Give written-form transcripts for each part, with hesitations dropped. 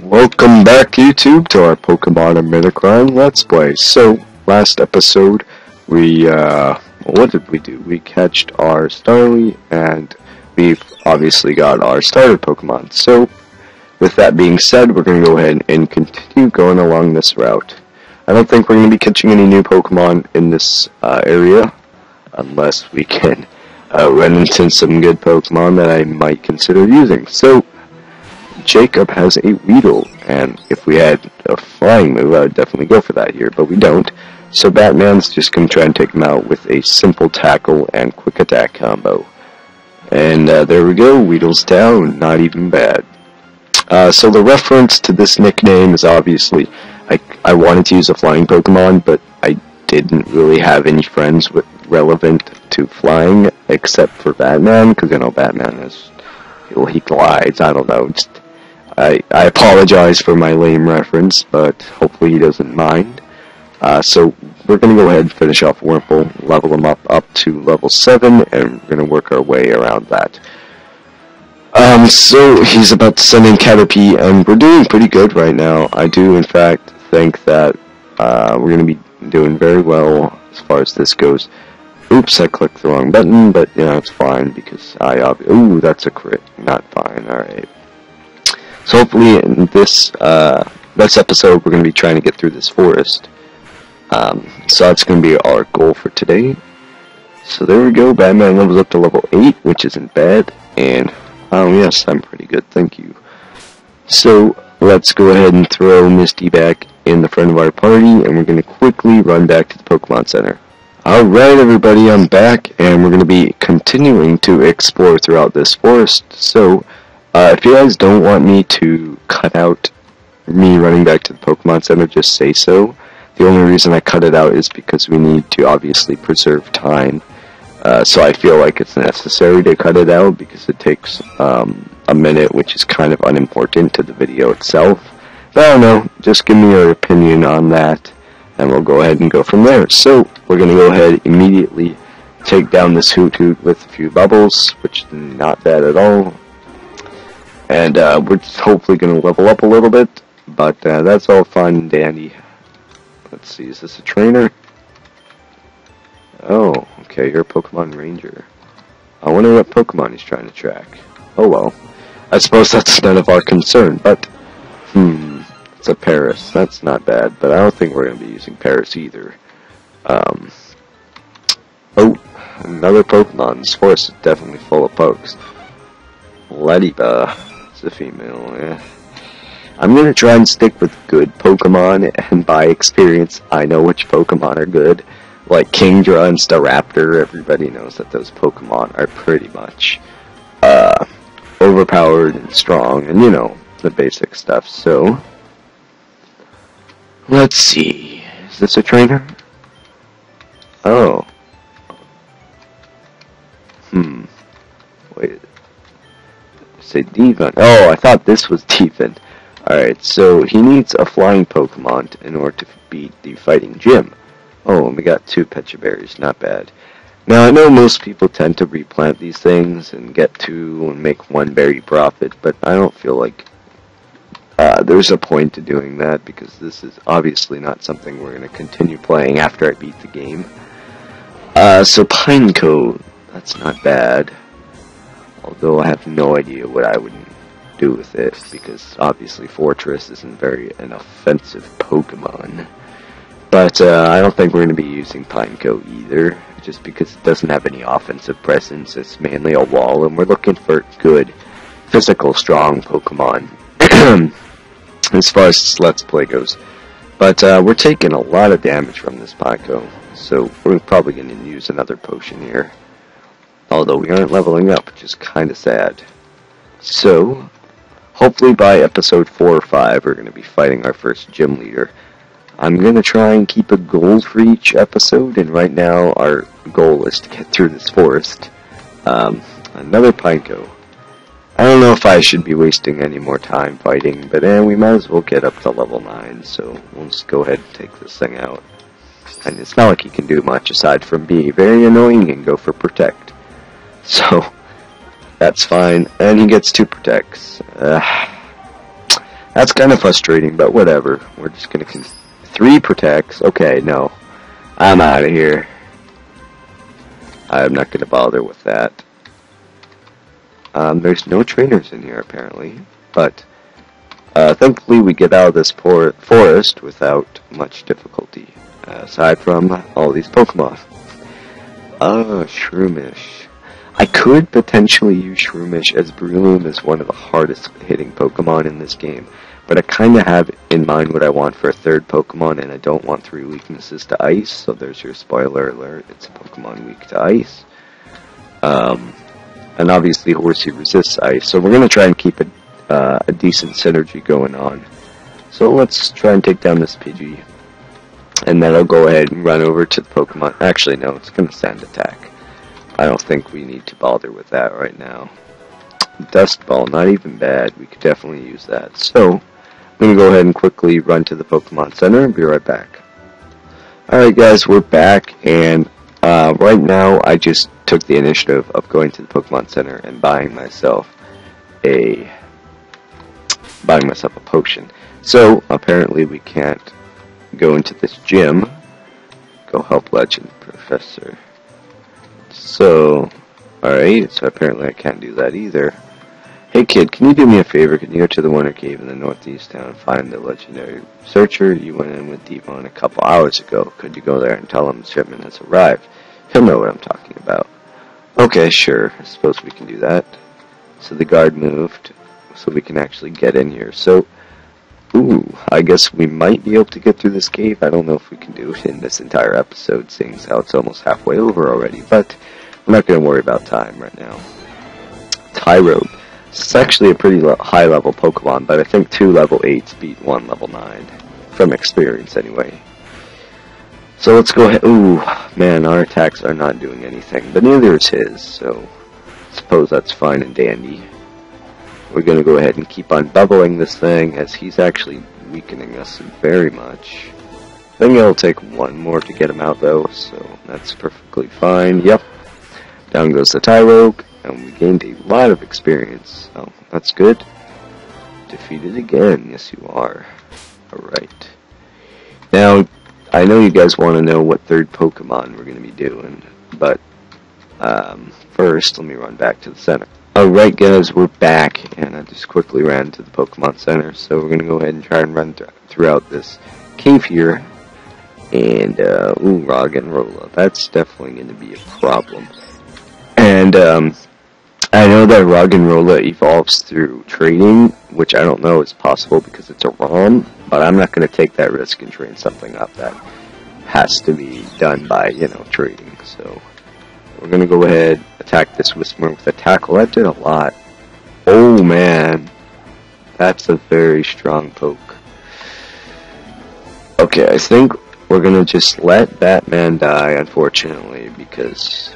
Welcome back, YouTube, to our Pokemon Omicron Let's Play. So, last episode, what did we do? We catched our Starly, and we've obviously got our starter Pokemon. So, with that being said, we're going to go ahead and continue going along this route. I don't think we're going to be catching any new Pokemon in this area, unless we can run into some good Pokemon that I might consider using. So, Jacob has a Weedle, and if we had a flying move, I would definitely go for that here, but we don't. So Batman's just going to try and take him out with a simple tackle and quick attack combo. And there we go, Weedle's down, not even bad. So the reference to this nickname is obviously, I wanted to use a flying Pokemon, but I didn't really have any friends relevant to flying, except for Batman, because I know Batman is, well, he glides, I don't know, I apologize for my lame reference, but hopefully he doesn't mind. So we're going to go ahead and finish off Wurmple, level him up to level 7, and we're going to work our way around that. So he's about to send in Caterpie, and we're doing pretty good right now. I do, in fact, think that we're going to be doing very well as far as this goes. Oops, I clicked the wrong button, but you know, it's fine, because ooh, that's a crit. Not fine, alright. So hopefully in this episode we're going to be trying to get through this forest. So that's going to be our goal for today. So there we go, Batman levels up to level 8, which isn't bad. And, yes, I'm pretty good, thank you. So let's go ahead and throw Misty back in the front of our party, and we're going to quickly run back to the Pokemon Center. Alright everybody, I'm back, and we're going to be continuing to explore throughout this forest. So, if you guys don't want me to cut out me running back to the Pokemon Center, just say so. The only reason I cut it out is because we need to obviously preserve time. So I feel like it's necessary to cut it out because it takes a minute, which is kind of unimportant to the video itself. But I don't know, just give me your opinion on that, and we'll go ahead and go from there. So we're going to go ahead immediately take down this Hoot with a few bubbles, which is not bad at all. And we're just hopefully going to level up a little bit, but that's all fine and dandy. Let's see, is this a trainer? Oh, okay, you're a Pokemon Ranger. I wonder what Pokemon he's trying to track. Oh well, I suppose that's none of our concern, but, it's a Paris. That's not bad, but I don't think we're going to be using Paris either. Oh, another Pokemon. This forest is definitely full of pokes. Lediba. The female, yeah. I'm gonna try and stick with good Pokemon, and by experience, I know which Pokemon are good. Like Kingdra and Staraptor, everybody knows that those Pokemon are pretty much overpowered and strong, and you know, the basic stuff. So, let's see. Is this a trainer? Oh. Wait. Say Devon. Oh, I thought this was Devon. Alright, so he needs a flying Pokemon in order to beat the fighting gym. Oh, and we got 2 Pecha Berries, not bad. Now, I know most people tend to replant these things and get 2 and make 1 berry profit, but I don't feel like there's a point to doing that, because this is obviously not something we're going to continue playing after I beat the game. So Pineco, that's not bad. Although I have no idea what I would do with it, because obviously Fortress isn't an offensive Pokemon. But I don't think we're going to be using Pineco either, just because it doesn't have any offensive presence. It's mainly a wall, and we're looking for good, physical, strong Pokemon, as far as this Let's Play goes. But we're taking a lot of damage from this Pineco, so we're probably going to use another potion here. Although we aren't leveling up, which is kind of sad. So, hopefully by episode 4 or 5, we're going to be fighting our first gym leader. I'm going to try and keep a goal for each episode, and right now our goal is to get through this forest. Another Pineco. I don't know if I should be wasting any more time fighting, but we might as well get up to level 9, so we'll just go ahead and take this thing out. And it's not like he can do much aside from be very annoying and go for Protect. So, that's fine. And he gets 2 protects. That's kind of frustrating, but whatever. We're just gonna 3 protects. Okay, no. I'm out of here. I'm not gonna bother with that. There's no trainers in here apparently, but thankfully we get out of this forest without much difficulty, aside from all these Pokemon. Shroomish. I could potentially use Shroomish, as Breloom is one of the hardest hitting Pokemon in this game, but I kind of have in mind what I want for a 3rd Pokemon, and I don't want 3 weaknesses to Ice, so there's your spoiler alert, it's a Pokemon weak to Ice. And obviously Horsey resists Ice, so we're going to try and keep a decent synergy going on. So let's try and take down this Pidgey, and then I'll go ahead and run over to the Pokemon. Actually, no, it's going to Sand Attack. I don't think we need to bother with that right now. Dust Ball, not even bad. We could definitely use that. So, I'm going to go ahead and quickly run to the Pokemon Center and be right back. Alright guys, we're back, and right now I just took the initiative of going to the Pokemon Center and buying myself a potion. So, apparently we can't go into this gym. Go help Legend Professor. So, alright, so apparently I can't do that either. Hey kid, can you do me a favor? Can you go to the Wonder Cave in the northeast town and find the legendary searcher you went in with Devon a couple hours ago? Could you go there and tell him the shipment has arrived? He'll know what I'm talking about. Okay, sure. I suppose we can do that. So the guard moved, so we can actually get in here. So, I guess we might be able to get through this cave. I don't know if we can do it in this entire episode, seeing as how it's almost halfway over already, but we're not going to worry about time right now. Tyrogue. It's actually a pretty high level Pokemon, but I think 2 level 8s beat 1 level 9. From experience, anyway. So let's go ahead. Ooh, man, our attacks are not doing anything, but neither is his, so I suppose that's fine and dandy. We're going to go ahead and keep on bubbling this thing, as he's actually weakening us very much. I think it'll take 1 more to get him out, though, so that's perfectly fine. Yep. Down goes the Tyrogue, and we gained a lot of experience. Oh, that's good. Defeated again. Yes, you are. Alright. Now, I know you guys want to know what 3rd Pokemon we're going to be doing, but first, let me run back to the center. Alright guys, we're back, and I just quickly ran to the Pokemon Center, so we're going to go ahead and try and run throughout this cave here, and, Roggenrola, that's definitely going to be a problem. And, I know that Roggenrola evolves through trading, which I don't know is possible because it's a ROM, but I'm not going to take that risk and train something up that has to be done by, trading, so we're going to go ahead, attack this Whismur with a Tackle. That did a lot. Oh man, that's a very strong poke. Okay, I think we're going to just let that man die, unfortunately, because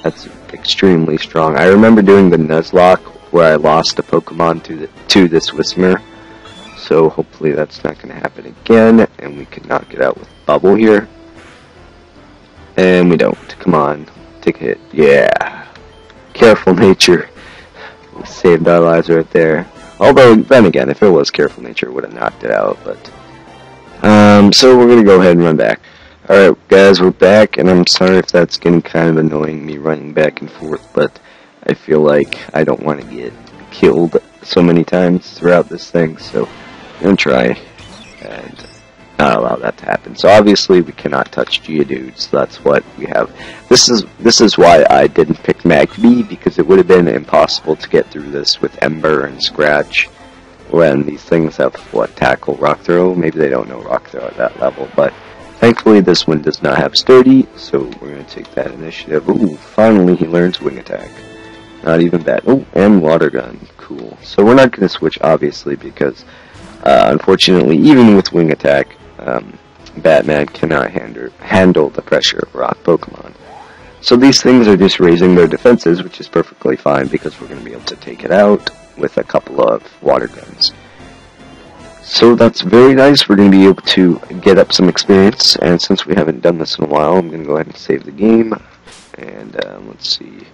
that's extremely strong. I remember doing the Nuzlocke where I lost a Pokemon to this Whismur, so hopefully that's not going to happen again, and we can knock it out with Bubble here. And we don't. Come on. Take a hit. Yeah. Careful Nature. We saved our lives right there. Although, then again, if it was Careful Nature, it would have knocked it out, but... so we're going to go ahead and run back. Alright, guys, we're back, and I'm sorry if that's getting kind of annoying, me running back and forth, but I feel like I don't want to get killed so many times throughout this thing, so I'm going to try and not allow that to happen. So obviously we cannot touch Geodude, so that's what we have. This is why I didn't pick Magby, because it would have been impossible to get through this with Ember and Scratch when these things have, what, Tackle, Rock Throw? Maybe they don't know Rock Throw at that level, but thankfully this one does not have Sturdy, so we're going to take that initiative. Ooh, finally he learns Wing Attack. Not even bad. Oh, and Water Gun. Cool. So we're not going to switch, obviously, because unfortunately, even with Wing Attack, Batman cannot handle the pressure of rock Pokemon. So these things are just raising their defenses, which is perfectly fine because we're going to be able to take it out with a couple of water guns. So that's very nice. We're going to be able to get up some experience, and since we haven't done this in a while, I'm going to go ahead and save the game. And let's see.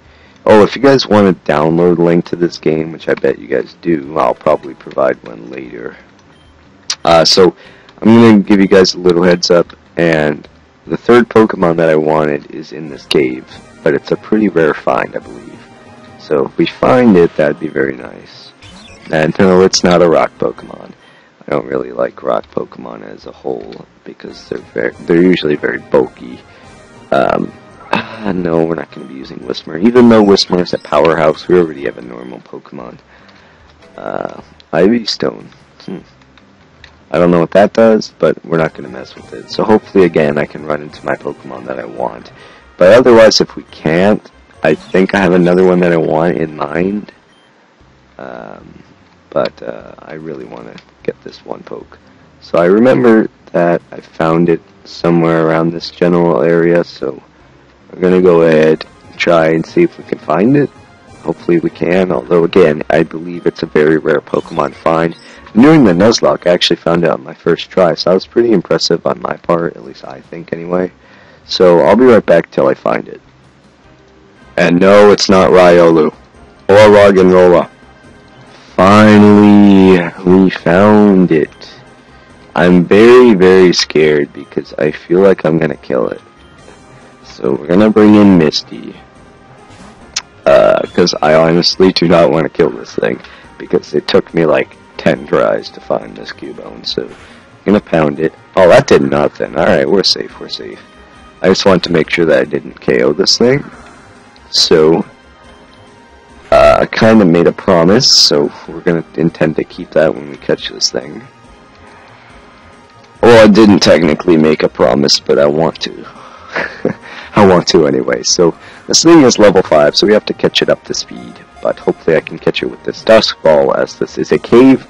Oh, if you guys want to download a link to this game, which I bet you guys do, I'll probably provide one later. So I'm going to give you guys a little heads up, and the third Pokemon that I wanted is in this cave, but it's a pretty rare find, I believe. So if we find it, that'd be very nice. And no, it's not a rock Pokemon. I don't really like rock Pokemon as a whole because they're usually very bulky. No, we're not going to be using Whismur. Even though Whismur is a powerhouse, we already have a normal Pokemon. Ivy Stone. I don't know what that does, but we're not going to mess with it. So hopefully, again, I can run into my Pokemon that I want. But otherwise, if we can't, I think I have another one that I want in mind. But I really want to get this one poke. So I remember that I found it somewhere around this general area, so we're going to go ahead and try and see if we can find it. Hopefully we can, although again, I believe it's a very rare Pokemon find. Doing the Nuzlocke, I actually found it on my first try, so that was pretty impressive on my part, at least I think anyway. So I'll be right back till I find it. And no, it's not Riolu or Roggenrola. Finally, we found it. I'm very, very scared because I feel like I'm gonna kill it. So we're gonna bring in Misty. Because I honestly do not want to kill this thing, because it took me like 10 tries to find this Cubone, so I'm gonna pound it. Oh, that did nothing. Alright, we're safe, we're safe. I just want to make sure that I didn't KO this thing. So, I kind of made a promise, so we're gonna intend to keep that when we catch this thing. Well, I didn't technically make a promise, but I want to. I want to anyway. So this thing is level 5, so we have to catch it up to speed. But hopefully I can catch it with this Dusk Ball, as this is a cave,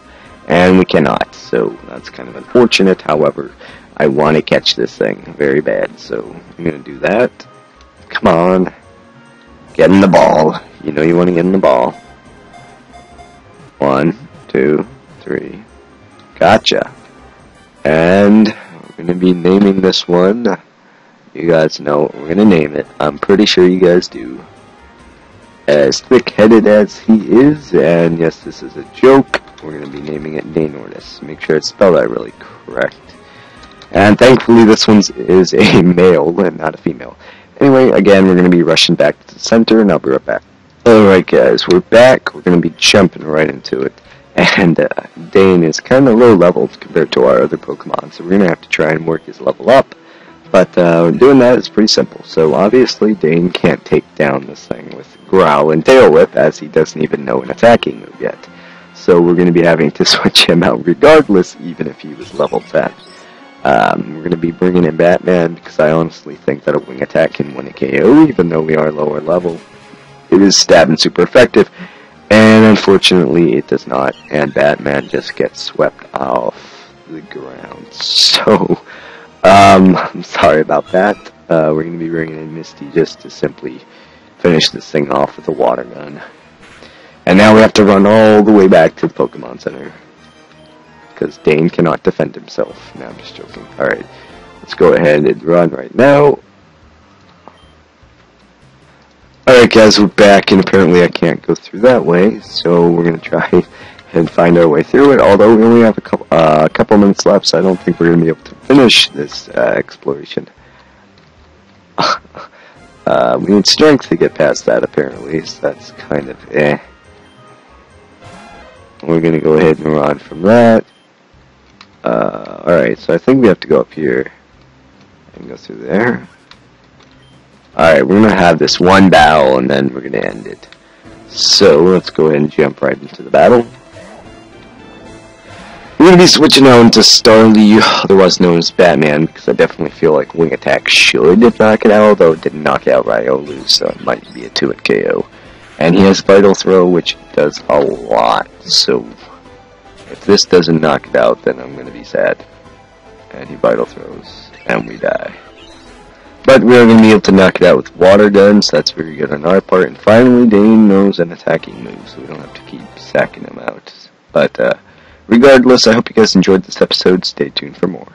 and we cannot. So that's kind of unfortunate. However, I want to catch this thing very bad, so I'm going to do that. Come on. Get in the ball. You know you want to get in the ball. 1, 2, 3. Gotcha. And we're going to be naming this one. You guys know what we're going to name it. I'm pretty sure you guys do. As thick-headed as he is, and yes, this is a joke, we're going to be naming it Daenordus. Make sure it's spelled out really correct. And thankfully this one is a male and not a female. Anyway, again, we're going to be rushing back to the center, and I'll be right back. Alright guys, we're back. We're going to be jumping right into it. And Dane is kind of low leveled compared to our other Pokemon, so we're going to have to try and work his level up. But doing that is pretty simple. So obviously Dane can't take down this thing with Growl and Tail Whip, as he doesn't even know an attacking move yet. So we're going to be having to switch him out regardless, even if he was level 10. We're going to be bringing in Batman, because I honestly think that a wing attack can win a KO, even though we are lower level. It is stabbing super effective, and unfortunately it does not, and Batman just gets swept off the ground. So, I'm sorry about that. We're going to be bringing in Misty just to simply finish this thing off with a water gun. And now we have to run all the way back to the Pokemon Center, because Dane cannot defend himself. No, I'm just joking. Alright, let's go ahead and run right now. Alright guys, we're back, and apparently I can't go through that way, so we're going to try and find our way through it, although we only have a couple minutes left, so I don't think we're going to be able to finish this exploration. We need strength to get past that, apparently, so that's kind of eh. We're going to go ahead and run from that. Alright, so I think we have to go up here and go through there. Alright, we're going to have this one battle, and then we're going to end it. So, let's go ahead and jump right into the battle. We're going to be switching on to Starly, otherwise known as Batman, because I definitely feel like Wing Attack should knock it out, although it didn't knock out Riolu, so it might be a 2-hit KO. And he has Vital Throw, which does a lot, so if this doesn't knock it out, then I'm going to be sad. And he Vital Throws, and we die. But we are going to be able to knock it out with Water Guns, that's very good on our part. And finally, Dane knows an attacking move, so we don't have to keep sacking him out. But, regardless, I hope you guys enjoyed this episode. Stay tuned for more.